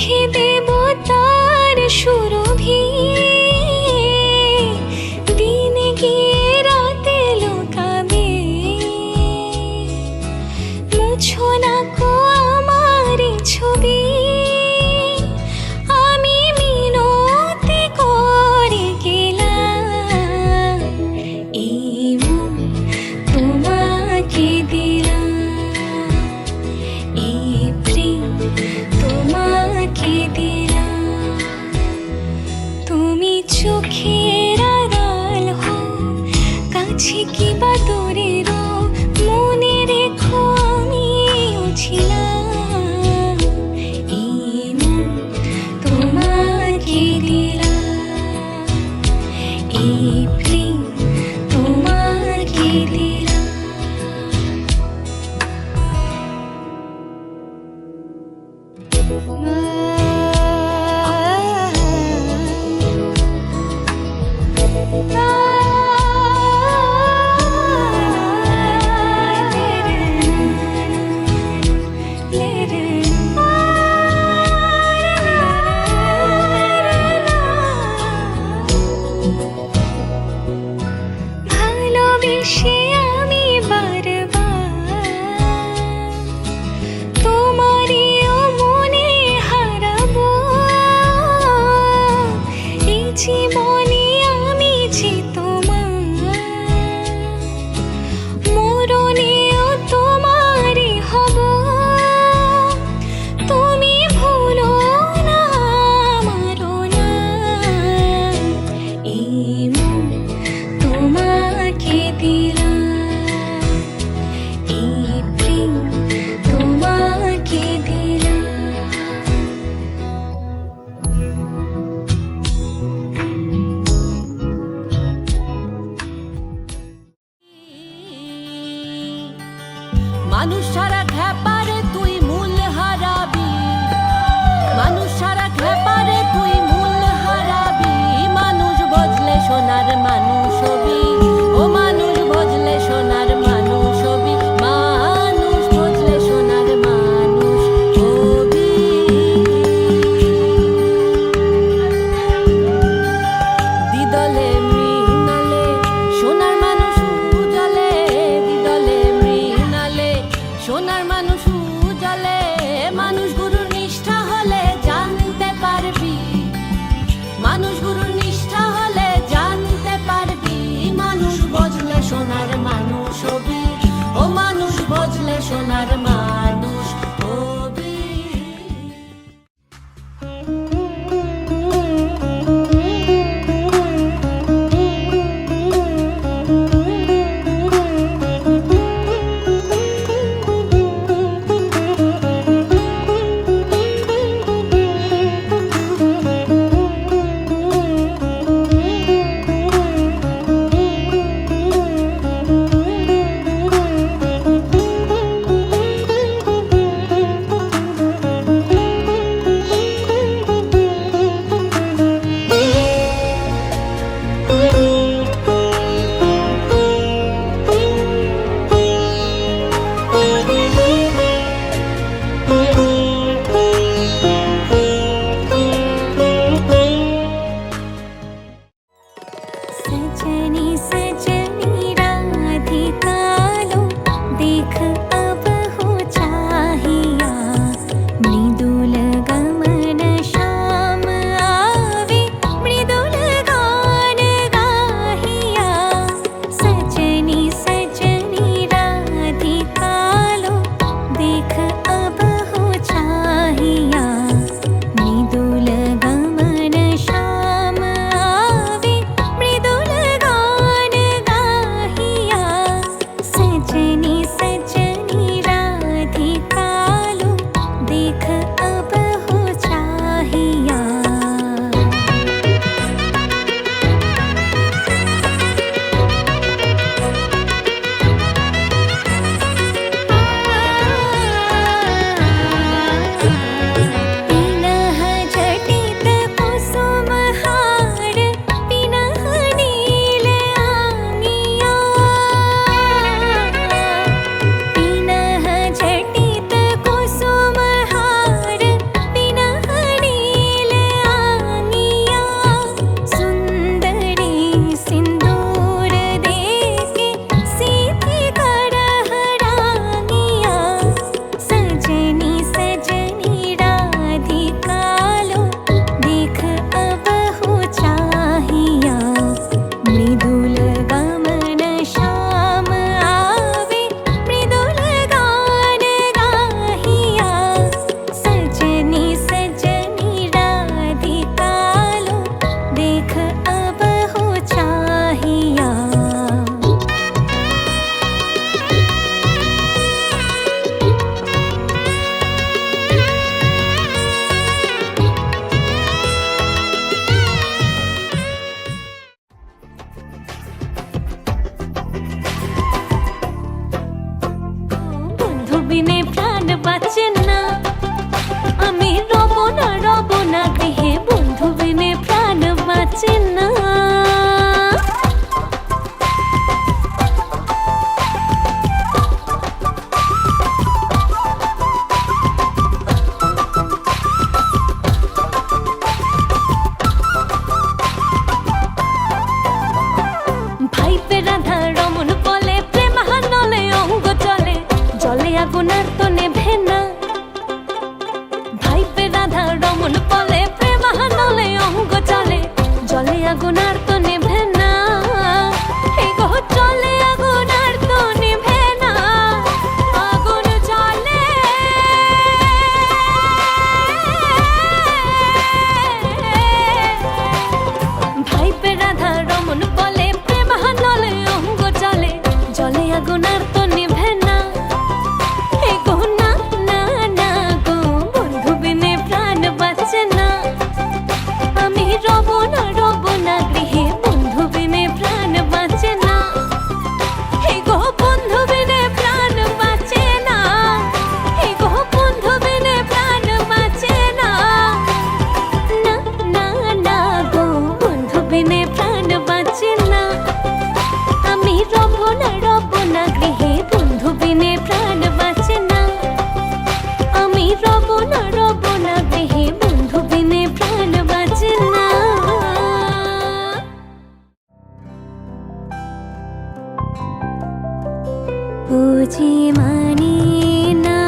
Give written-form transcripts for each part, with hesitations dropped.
চোখে দেব তার সুরভি, দিনে গিয়ে রাতে লুকাবে। মুছো না কো আমার ছবি, আমি মিনতি করে গেলাম। এই মন তোমাকে দিলাম, এই প্রেম তোমাকে দিলাম। তুমি চোখের আড়াল হও, কাছে কি বা দূরে রও, মনে রেখো আমিও ছিলাম। এই মন তোমাকে দিলাম, এই প্রেম তোমাকে দিলাম। ভালোবেসে আমি বারবার তোমারও মনে হারাবো। এই জীবনে আমি যে তোমার, মরণেও তোমারই হব। তুমি ভুলো না আমারও নাম। এই মন তোমাকে দিলাম, এই প্রেম তোমাকে দিলাম। মানুষ সারা খ্যাপারে তুই মূল হারাবি, মানুষ সারা খ্যাপারে তুই মূল হারাবি। মানুষ বজলে সোনার মানুষ হবি, ও মানুষ বজলে সোনার মানুষ হবি, মানুষ বজলে সোনার মানুষ হবি। দিদলে মৃণালে সোনার মানুষ উজলে, দিদলে মৃণালে সোনার মানুষ উজলে। মানুষ গুরুর নিষ্ঠা হলে জানতে পারবি, মানুষ গুরুর নিষ্ঠা হলে জানতে পারবি। মানুষ বজলে সোনার মানুষ হবি, ও মানুষ বজলে সোনার মানুষ হবি। বাঁচে না। ভাইপে রাধা রমন বলে প্রেম হানলে অঙ্গ চলে, জলে আগুন আর তো নেভে না। ভাইপে রাধা রমন বলে প্রেম হানলে অঙ্গ চলে, জলে আগুন আর তো নেভে না। এই গো চলে আগুন আর তো নেভে না, আগুন জ্বলে। ভাইপে রাধা রমন বলে প্রেম হানলে অঙ্গ চলে, জলে আগুন আর তো নেভে না। এ গো না না না গো, বন্ধু বিনে প্রাণ বাঁচে না। আমি রব না গৃহে, বন্ধু বিনে প্রাণ বাঁচে না। এ গো বন্ধু বিনে প্রাণ বাঁচে না, এ গো বন্ধু বিনে প্রাণ বাঁচে না। না না না গো, বন্ধু বিনে প্রাণ বাঁচে না। আমি রব না গৃহে, বন্ধু বিনে প্রাণ বাঁচে না। আমি রব না গৃহে, বন্ধু বিনে প্রাণ বাঁচে না। বুঝি মানে না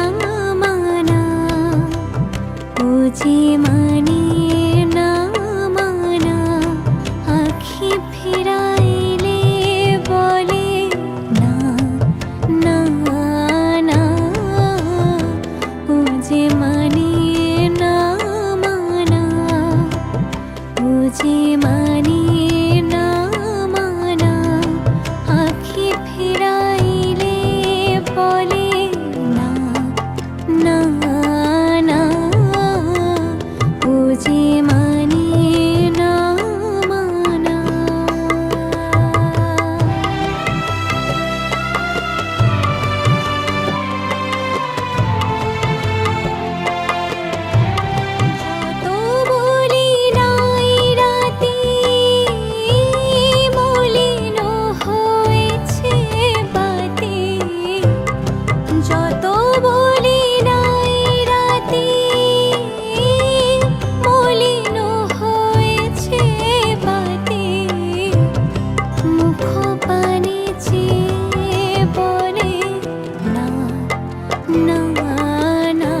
মানা, বুঝি মানে না মানা, আখি ফিরাইলে বলে না না না। বুঝি মানে না মানা, বুঝি মানে না মানা, আখি ফিরাইলে বলে না না না। বুঝি মানে না মানা। যত বলি নাই রাতে, মলিন হয়েছে বাতে। যত বলি নাই রাতে, মলিন হয়েছে বাতে। মুখ পানে চেয়ে বলে না না না।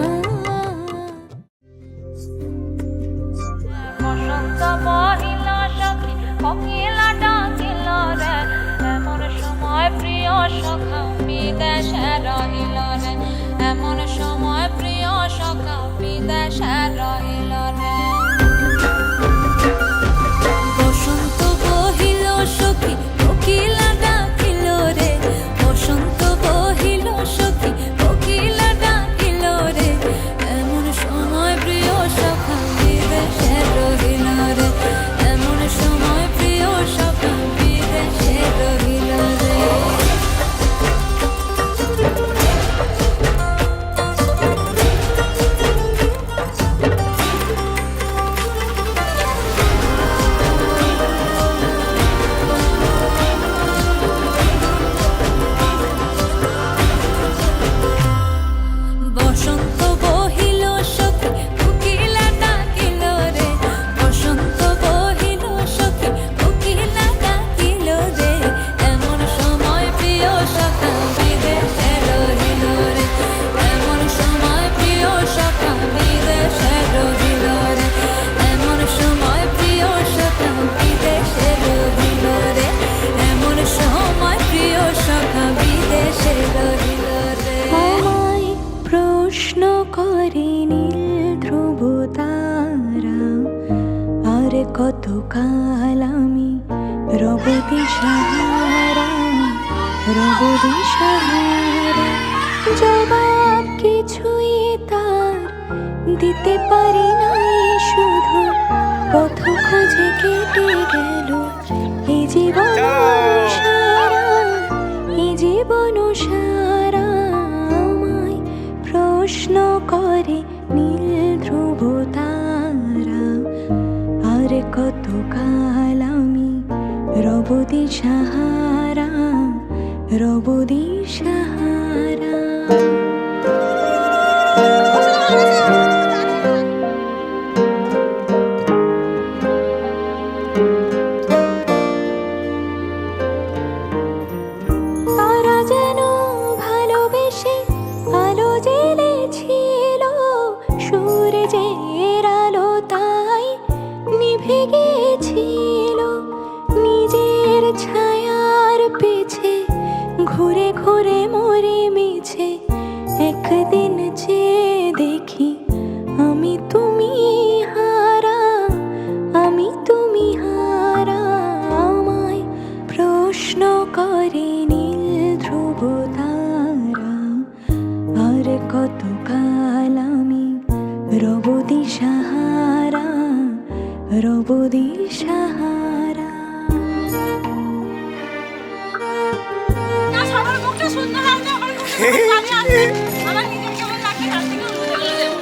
বসন্ত মহিল সখী কোকিলা ডাকিল রে, এমন সময় প্রিয় সখা বিদেশে রহিল রে, এমন সময় প্রিয় সখা বিদেশে রহিল রে। বসন্ত বহিল সখী কোকিলা ডাকিল রে, বসন্ত বহিল সখী কোকিলা ডাকিল রে, এমন সময় প্রিয় সখা বিদেশে রহিল রে, এমন সময় প্রিয় সখা বিদেশে রহিল রে। বসন্ত বহিল সখী কোকিলা ডাকিল রে, বসন্ত বহিল সখী কোকিলা ডাকিল রে, এমন সময় প্রিয় সখা বিদেশে রহিল রে, এমন সময় প্রিয় সখা বিদেশে রহিল রে, এমন সময় প্রিয় সখা বিদেশে রহিল রে, এমন সময় প্রিয় সখা বিদেশে রহিল রে। আমায় প্রশ্ন করে নীল ধ্রুব তারা, আর কত কাল আমি রব দিশাহারা, রব দিশাহারা। জবাব কিছুই তার দিতে পারি নাই, শুধু পথ খোঁজে কেটে গেল এই জীবন সারা, এই জীবন সারা। আমায় প্রশ্ন করে নীল ধ্রুব তারা, আর কত কতকাল আমি রব দিশাহারা, রব দিশাহারা। তারা যেন ভালোবেসে আলো জ্বেলেছিল, সূর্যের আলো তাই নিভে গিয়েছিল। নিজের ছায়ার পিছে ঘুরে ঘুরে মরে মিছে, একদিন যে দেখি আমি তুমি হারা, আমি তুমি হারা। আমায় প্রশ্ন করে নীল ধ্রুব তারা, আর কতকাল আমি রব দিশাহারা, রব দিশাহারা। সবার মুখটা সুন্দর লাগছে, আমার মুখটা পানি আসছে, আমার নিজের কেমন লাগছে তার থেকে বলে দেব।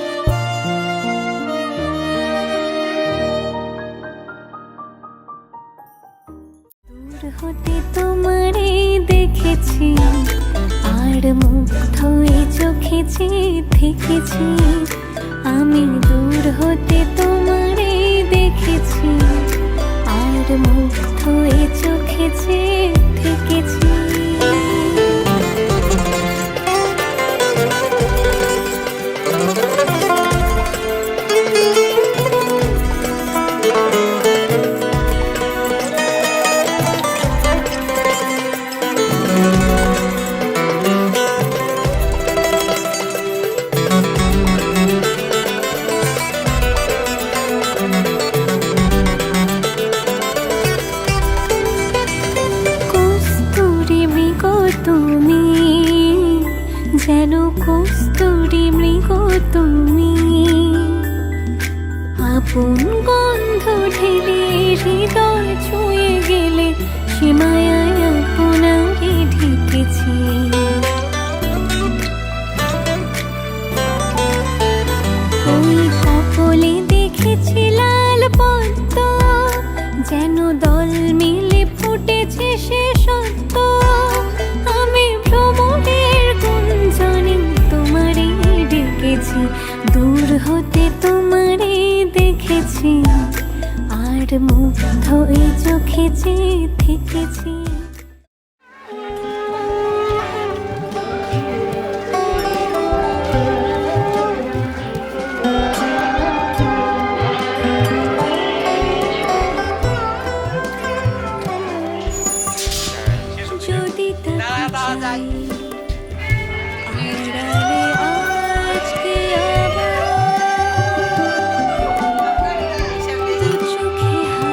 দূর হতে তোমারে দেখেছি, আর মুগ্ধ এই চোখে যে থেকেছি। আমি দূর হতে তোমারে দেখেছি, আর মুগ্ধ এই চোখে যে থেকেছি। তুমি যেন কস্তুরী মৃগ, তুমি আপন গন্ধ ঢেলে হৃদয় ছুঁয়ে গেলে, সীমায় আপনারে ঢেকেছি। ওই কপলে দেখেছি লাল পদ্ম, যেন দল মিলে ফুটেছে সে সত্য। আমি ভ্রমণের গুঞ্জনে তোমারে ডেকেছি, দূর হতে তোমারে দেখেছি, আর মুগ্ধ এই চোখে যে থেকেছি। যদি তাই আড়ালে আজকে আবার দু চোখে হারাই,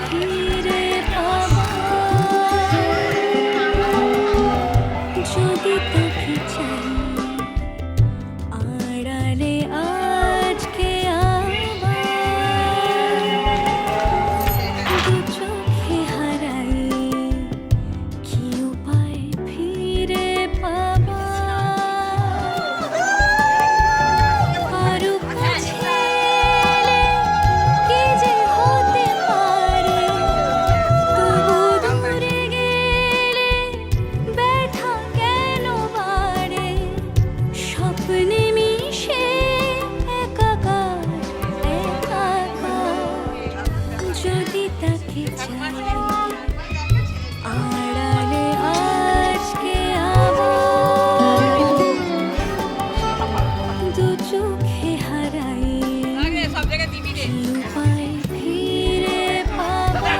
ফিরে পাবা। যদি তাকে চাই আড়ালে আজকে আবার দু চোখে হারাই, কি উপায় ফিরে পাবা। আরো কাছে এলে কি যে হতে পারে, তবু দূরে গেলে ব্যথা কেন বাড়ে। স্বপ্নে মিশে একাকার একাকার, যদি তাকে চাই আড়ালে আজকে আবার দু চোখে হারাই, কি উপায় ফিরে পাবা।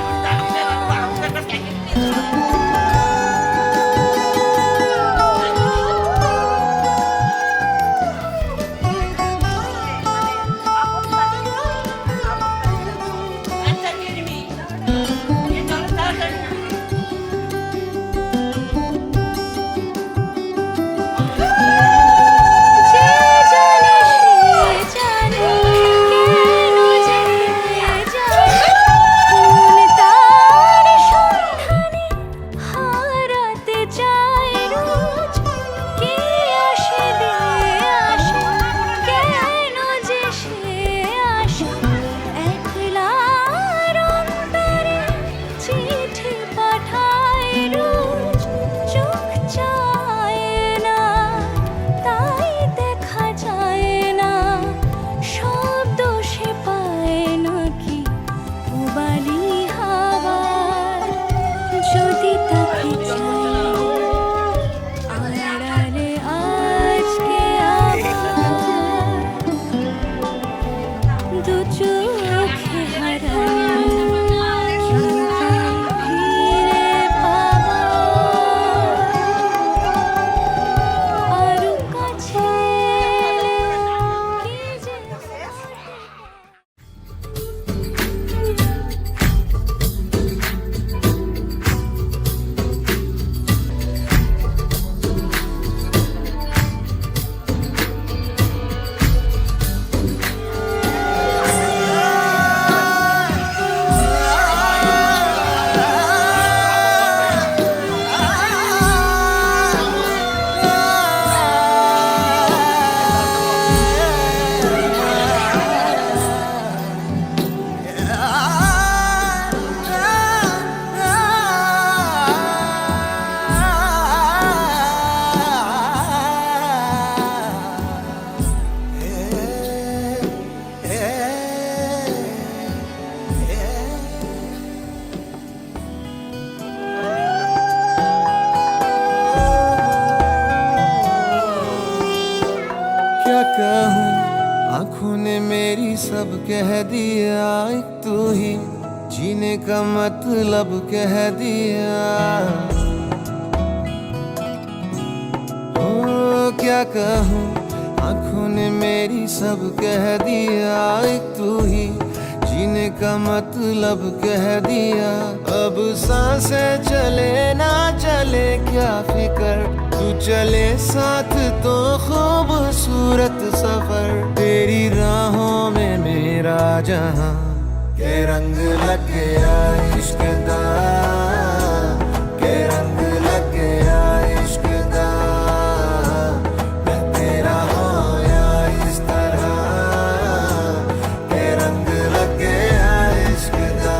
कहूँ, आंखों ने मेरी सब कह दिया, एक तू ही जीने का मतलब कह दिया। ओ क्या कहूँ, आंखों ने मेरी सब कह दिया, एक तू ही जीने का मतलब कह दिया। अब सांसें चले ना चले क्या फिकर, तू चले साथ तो खूबसूरत सफर। तेरी राहों में मेरा जहां के रंग लग गया इश्क दा, के रंग लग गया इश्क दा। मैं तेरा होया इस तरह, के रंग लग गया इश्क दा।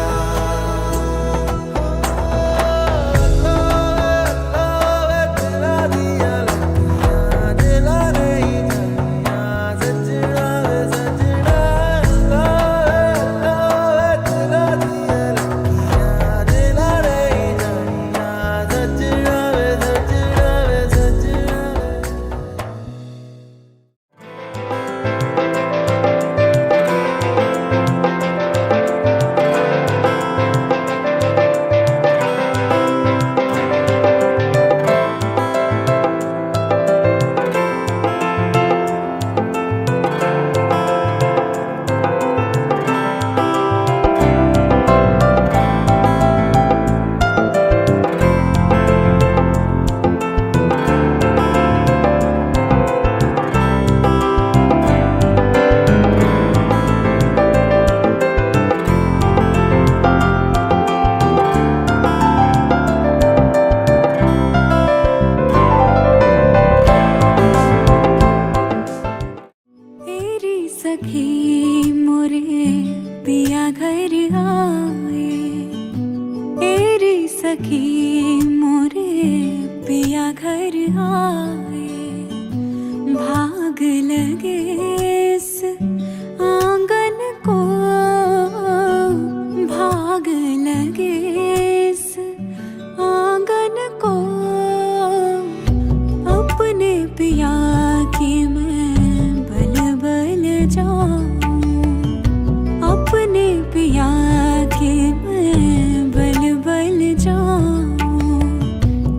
तेरा दिया लगिया दिला नहीं जानिया, सजना वे सजना। तेरा दिया लगिया दिला नहीं जानिया, सजना वे सजना वे सजना। तेरी सखी मोरे पिया घर आए, तेरी सखी मोरे पिया घर आए। भाग लगे इस आंगन को, भाग लगे इस आंगन को। अपने पिया की मैं बल बल जाऊं, अपने पिया की मैं बल बल जाऊं।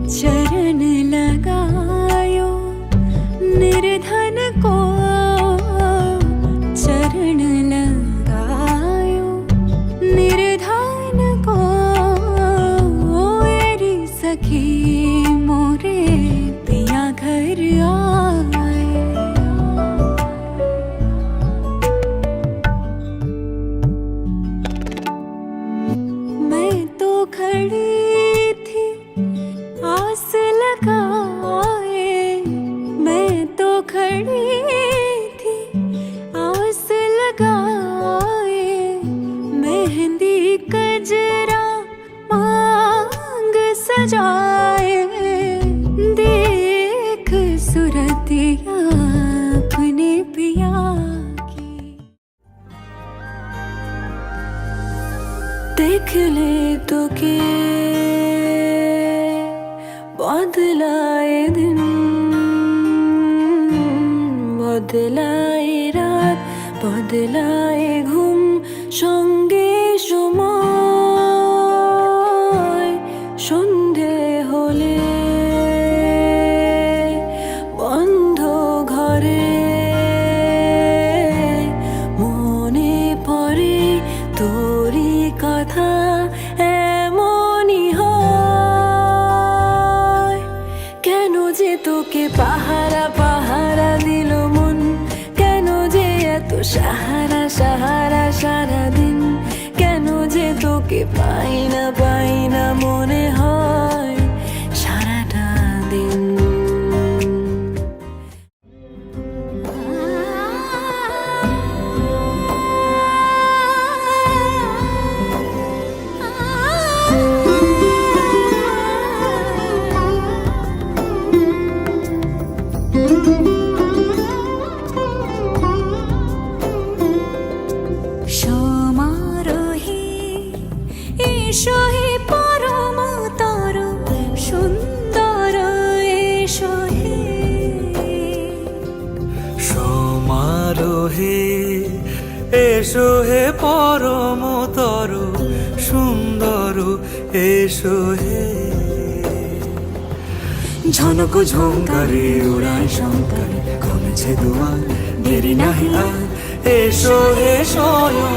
चरण लगायो निर्धन को, चरण लगायो निर्धन को। मेरी सखी मोरे पिया घर आए। मैं तो खड़ी थी आस लगाए, मैं तो खड़ी थी आस लगाए। मेहंदी कजरा मांग सजाए, देख सूरतिया अपने पिया की। देख ले तो के बदलाए दिन, বদলায় রাত, বদলায় ঘুম, সঙ্গে সময়। সন্ধে হলে বন্ধ ঘরে মনে পড়ে তোরই কথা, এমনই হয়। কেন যে তোকে পাহারা পাহারা দিল মন, কেন যে এত সাহারা সাহারা সারাদিন, হে এসো হে পরমতর সুন্দর এসো হে। ঝনক ঝঙ্কারে উড়ায় শঙ্কারে কমেছে দুয়ার দেরি নাহি আর এসো হে স্বয়ং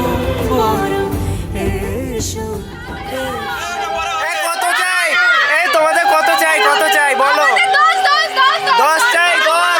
বর এসো। কত চাই? এই তোমাদের কত চাই? কত চাই বলো? 10 চাই, 10 চাই, 10।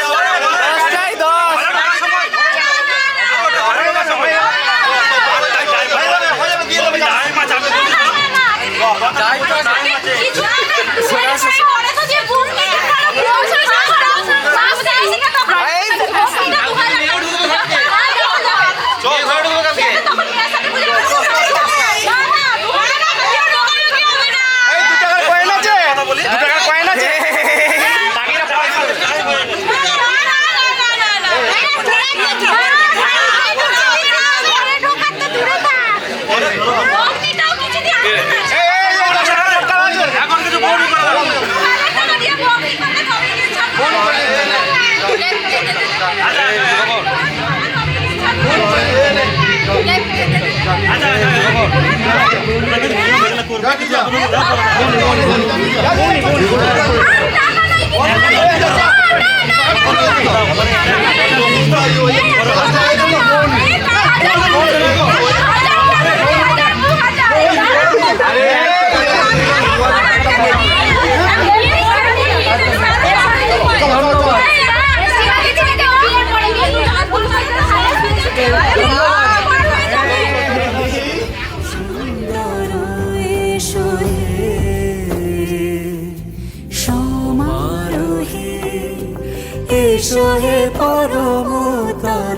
এসো হে পরমতর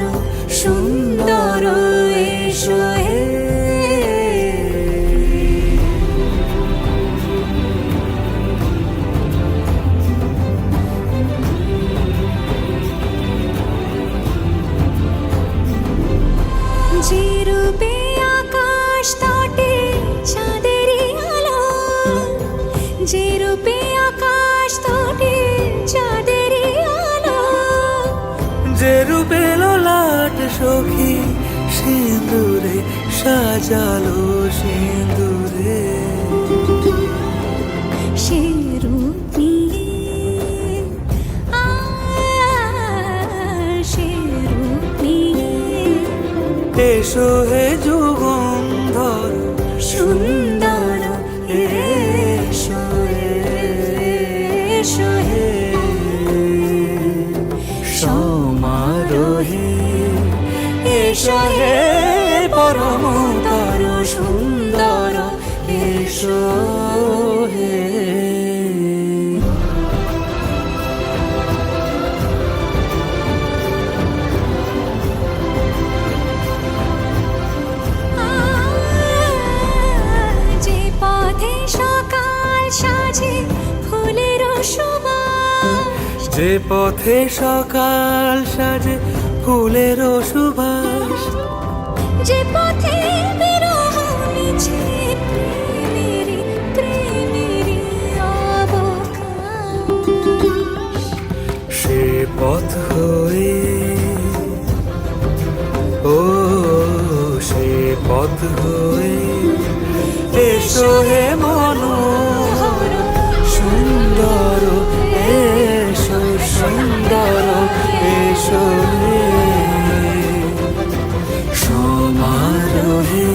সুন্দর এসো হে। যে রূপে আকাশ তটে চাঁদেরই আলো, যে রূপে আকাশ তটে চাঁদেরই আলো, যে রূপে ললাট সখী সিঁদুরে সাজালো সিঁদুরে সে রূপ নিয়ে সে রূপ নিয়ে এসো হে যুগন্ধর সুন্দর এসো এসো হে সমারোহে এসো হে পরমতর সুন্দর এসো হে। যে পথে সকাল সাজে ফুলের সুবাস, যে পথে সকাল সাজে ফুলের সুবাস, যে পথে বিরহ মিছে প্রেমেরই প্রেমেরই অবকাশ, সে পথ হয়ে ও সে পথ হয়ে এসো হে মনোহর সুন্দর এসো সুন্দর এসো হে সমারোহে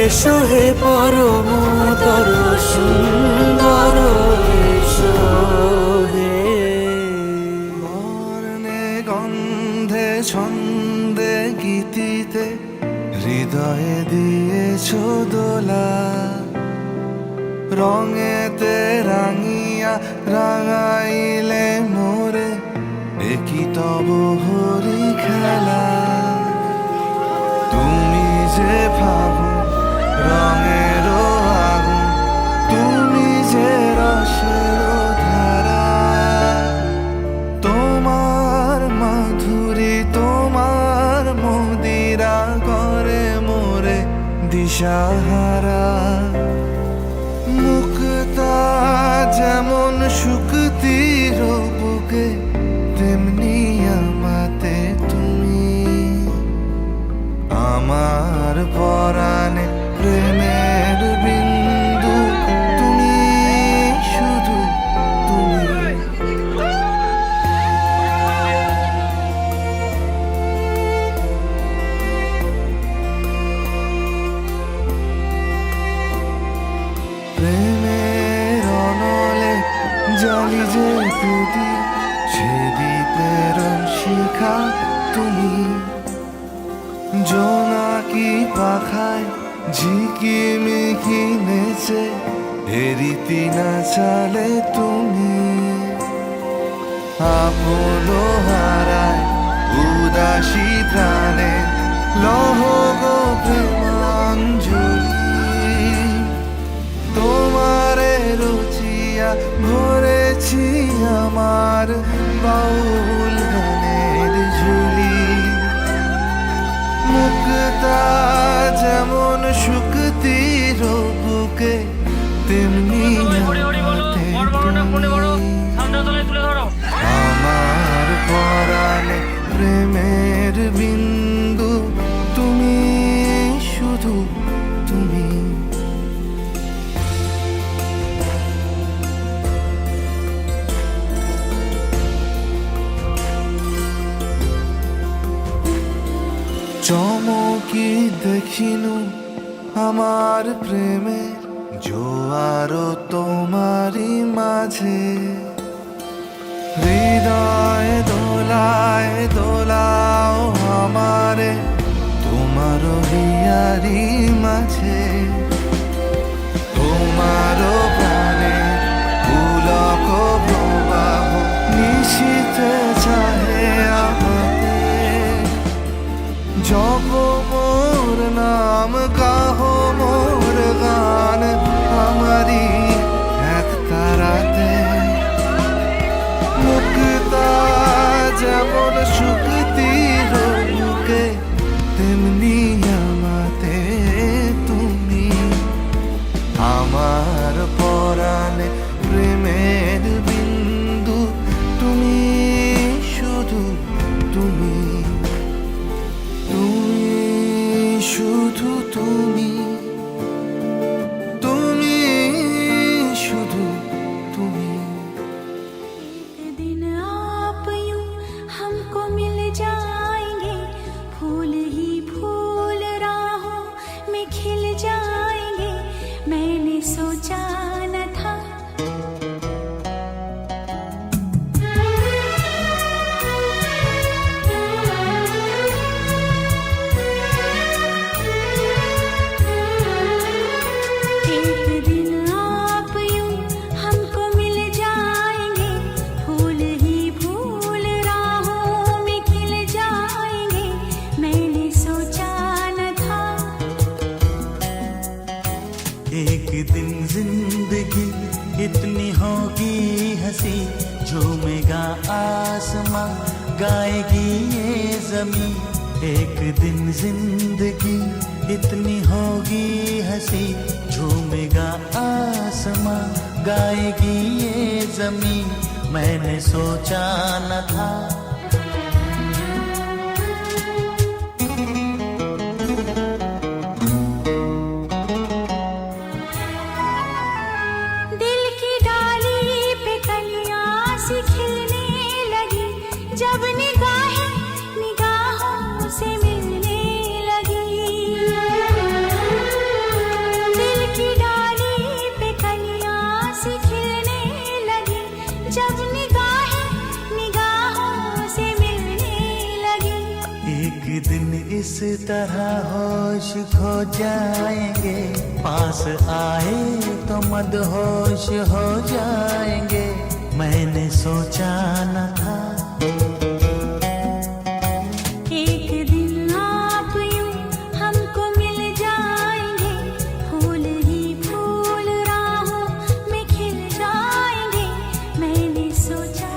এসো হে পরমতর সুন্দর এসো হে। বর্ণে গন্ধে ছন্দে গীতিতে হৃদয়ে দিয়েছ দোলা, রঙেতে রাঙিয়া রাঙাইলে মোরে একই তব হরি খেলা। তুমি যে ফাগুন রঙের আগুন, তুমি যে রসের ধারা, তোমার মাধুরী তোমার মদিরা করে মোরে দিশাহারা। মুক্তা যেমন শুকতির বুকে, তেমনি আমাতে তুমি প্রেরণ শিখা তুমি জোনাকি পাখায় ঝিকিমিকি নেচে এরিতি না চালে তুমি আপন হারায় উদাসী প্রাণে লহ গো প্রেমাঞ্জলি তোমারে রুচিয়া ভরেছি আমার বাউল গানের ঝুলি মুক্তা যেমন শুকতির বুকে তেমনি আমার পরাণে প্রেমের বিন্দু তুমি শুধু তুমি চমকি দেখিনু আমার প্রেমের জোয়ারও তোমারই মাঝে হৃদয় দোলায় দোলাও আমারে তোমারও হিয়ারি মাঝে তোমারও প্রাণে পুলক প্রবাহ নিশীথে চাহে আমাতে জপ মোর নাম গাহো মোর গান আমারি এক তারাতে মুক্তা যেমন শুকতির বুকে তেমনি আমাতে তুমি আমার পরাণে প্রেমের বিন্দু তুমি শুধু তুমি তুমি শুধু তুমি তুমি শুধু তুমি एक दिन आप यूं हमको मिल जाएंगे फूल ही फूल राहों में खिल जाएंगे मैंने सोचा न था एक दिन आप यूं हमको मिल जाएंगे फूल ही फूल राहों में खिल जाएंगे मैंने सोचा न था एक दिन जिंदगी इतनी होगी हंसी झूमेगा आसमां गाएगी ये जमीन एक दिन जिंदगी इतनी होगी हंसी झूमेगा आसमां गाएगी ये जमीन मैंने सोचा न था दिल की डाली पे कलियां सी खिलने लगी जब निगाहें निगाहों से मिलने लगी दिल की डाली पे कलियां सी खिलने लगी जब निगाहें निगाहों से मिलने लगी एक दिन इस तरह होश खो जाएंगे पास आए तो मदहोश हो जाएंगे मैंने सोचा न था एक दिन आप यूं हमको मिल जाएंगे फूल ही फूल राहों में खिल जाएंगे मैंने सोचा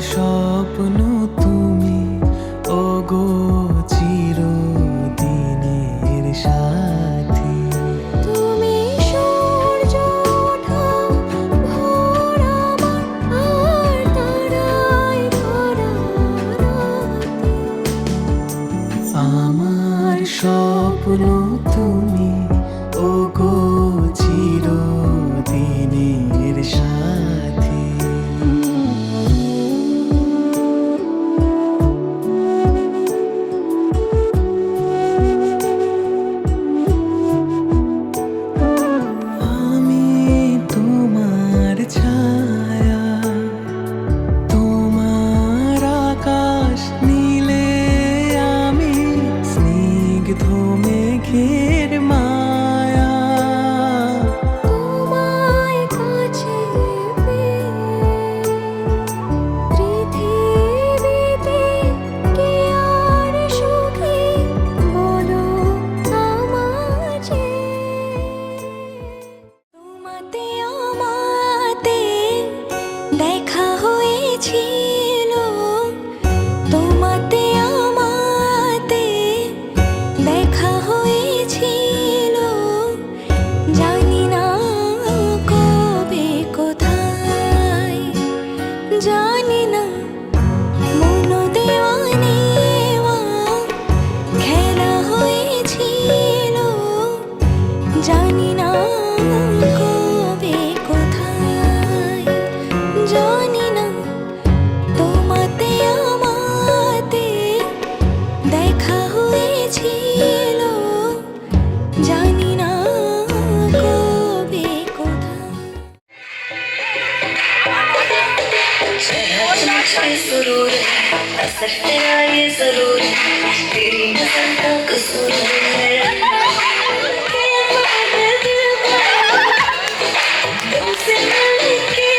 স্বপ্ন তুমি ওগো চিরদিনের সাথী। তুমি সূর্য ওঠা ভোর আমার আর তারায় ভরা রাতে। আমার স্বপ্ন তুমি ওগো চিরদিনের সাথী। আমি তোমার ছায়া, তোমার আকাশ নীলে আমি স্নিগ্ধ মেঘের মায়া। তোমায় কাছে পেয়ে পৃথিবীতে কি আর সুখী বলো আমাকে। তোমাতে আমাতে দেখা হয়েছিল, তোমাতে আমাতে দেখা হয়েছিল, জানি না কবে কোথায়, জানি না মন দেওয়া নেওয়া খেলা হয়েছিল, জানি না কবে কোথায়, জানি না তোমাতে আমাতে দেখা হয়েছিল, জানি না কবে কোথায়। सुरूर असर तेरा ये जरूर तेरी नजर का कसूर है। तुमसे मिलने के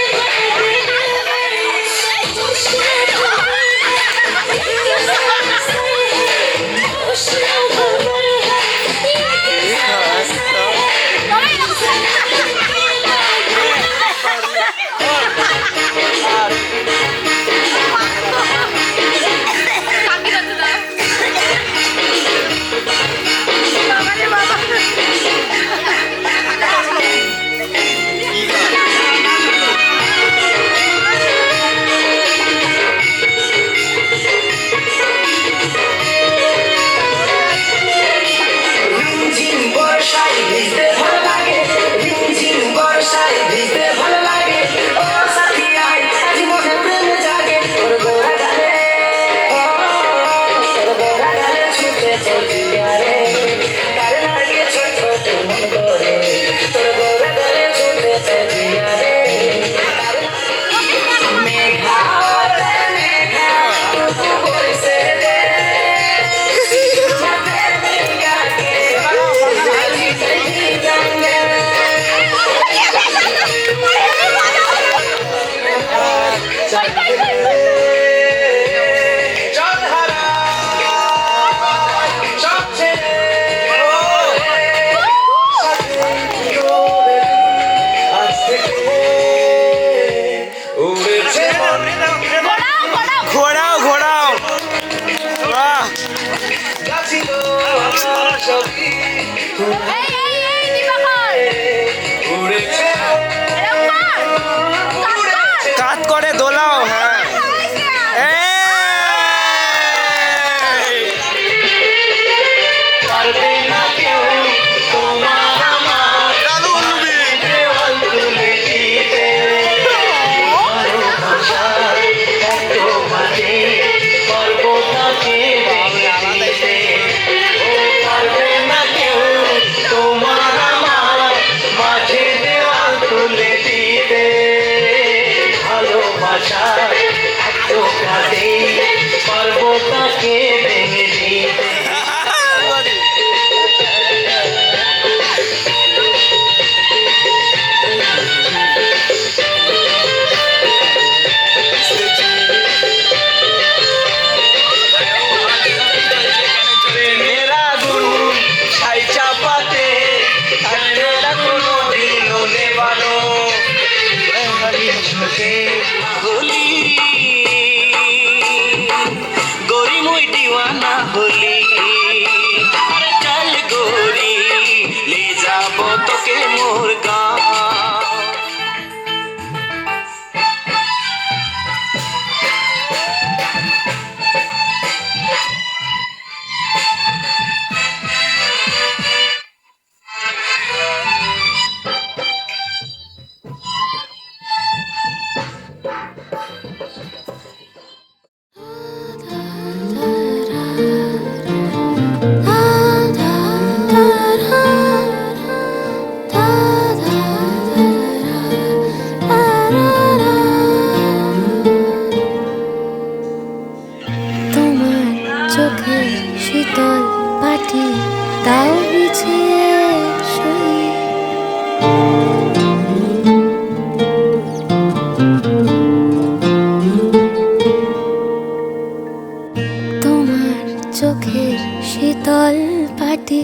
শীতল পাটি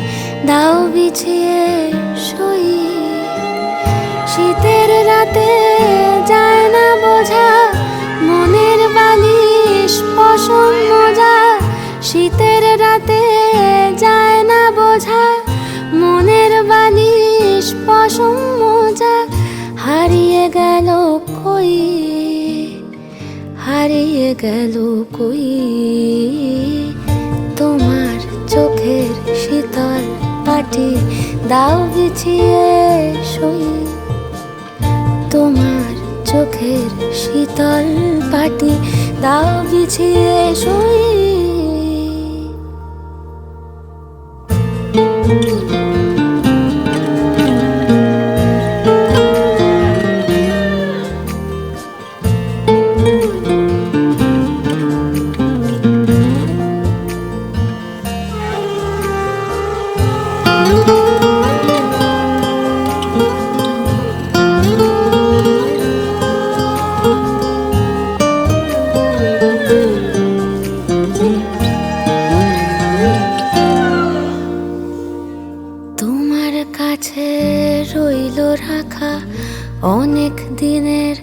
দাও বিছিয়ে শুই। শীতের রাতে যায় না বোঝা মনের বালিশ পশম মোজা। শীতের রাতে যায় না বোঝা মনের বালিশ পশম মোজা। হারিয়ে গেল কই, হারিয়ে গেল কই তোমার চোখের শীতল পাটি দাও বিছিয়ে শুই। তোমার চোখের শীতল পাটি দাও বিছিয়ে শুই। তোমার কাছে রইল রাখা অনেক দিনের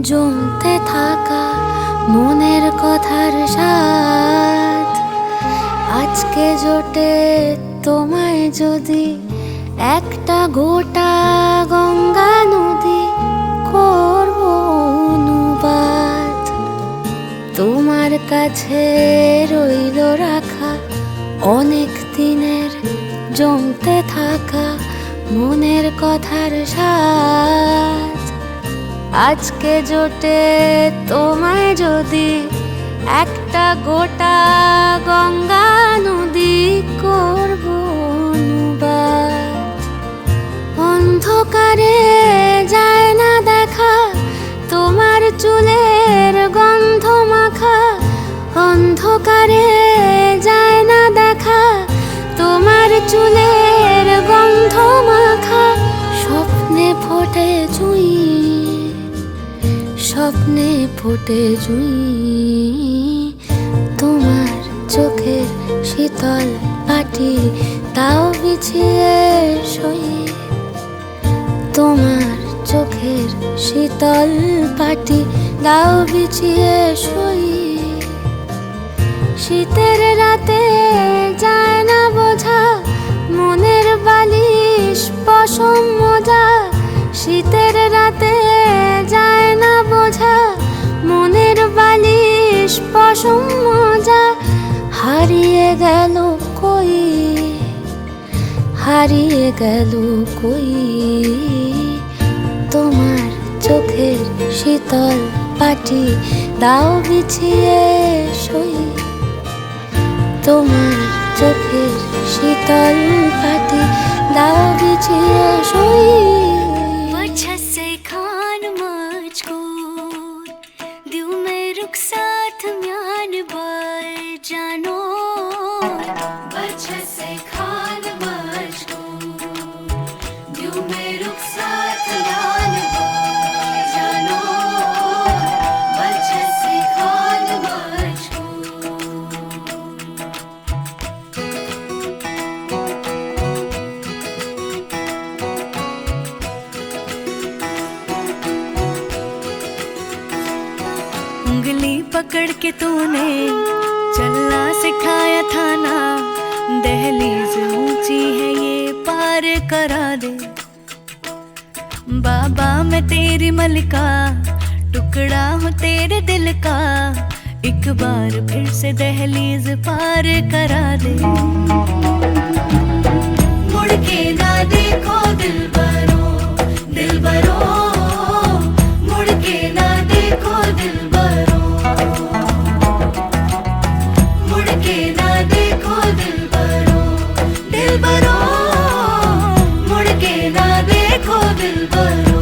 জমতে থাকা মনের কথার স্বাদ। আজকে জোটে তোমায় যদি একটা গোটা গঙ্গা নদী করব অনুবাদ। তোমার কাছে রইল রাখা অনেক দিনের জমতে থাকা মনের কথার স্বাদ। আজকে জোটে তোমায় যদি একটা গোটা গঙ্গা নদী করব অনুবাদ। অন্ধকারে যায় না দেখা তোমার চুলের গন্ধ মাখা। অন্ধকারে যায় না দেখা তোমার চুলের গন্ধ মাখা। স্বপ্নে ফোটে জুঁই, স্বপ্নে ফোটে জুঁই তোমার চোখের শীতল পাটি তাও বিছিয়ে শুই। তোমার চোখের শীতল পাটি দাও বিছিয়ে শুই। শীতের রাতে যায় না বোঝা মনের বালিশ পশম মোজা। শীতের রাতে যায় না বোঝা মনের বালিশ পশম মোজা। হারিয়ে গেল কই, হারিয়ে গেল কই তোমার চোখের শীতল পাটি দাও বিছিয়ে শুই। তোমার চোখের শীতল পাটি দাও বিছিয়ে শুই। वजह से खान मजबूर दिल में रुख साथ म्यान बर जानो। वजह से खान मजबूर दिल में रुख साथ म्यान बर जानो। वजह से खान मजबूर। उंगली पकड़ के तूने चलना सिखाया था ना। दहलीज ऊंची है ये पार करा दे। बाबा मैं तेरी मलिका टुकड़ा हूँ तेरे दिल का। एक बार फिर से दहलीज पार करा दे। मुड़ के ना देखो दिलबरो, दिलबरो मुड़ के ना देखो दिलबरो। मुड़ के ना देखो दिलबरो, दिलबरो मुड़ के ना देखो दिलबरो।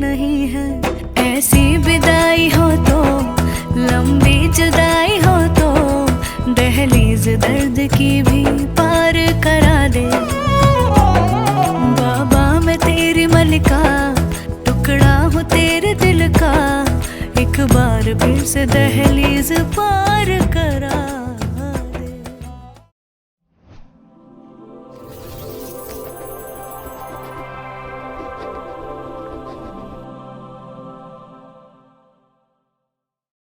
नहीं है। ऐसी विदाई हो तो, लंबी जुदाई हो तो, दहलीज दर्द की भी पार करा दे। बाबा मैं तेरी मलिका, टुकड़ा हूँ तेरे दिल का, एक बार फिर से दहलीज पार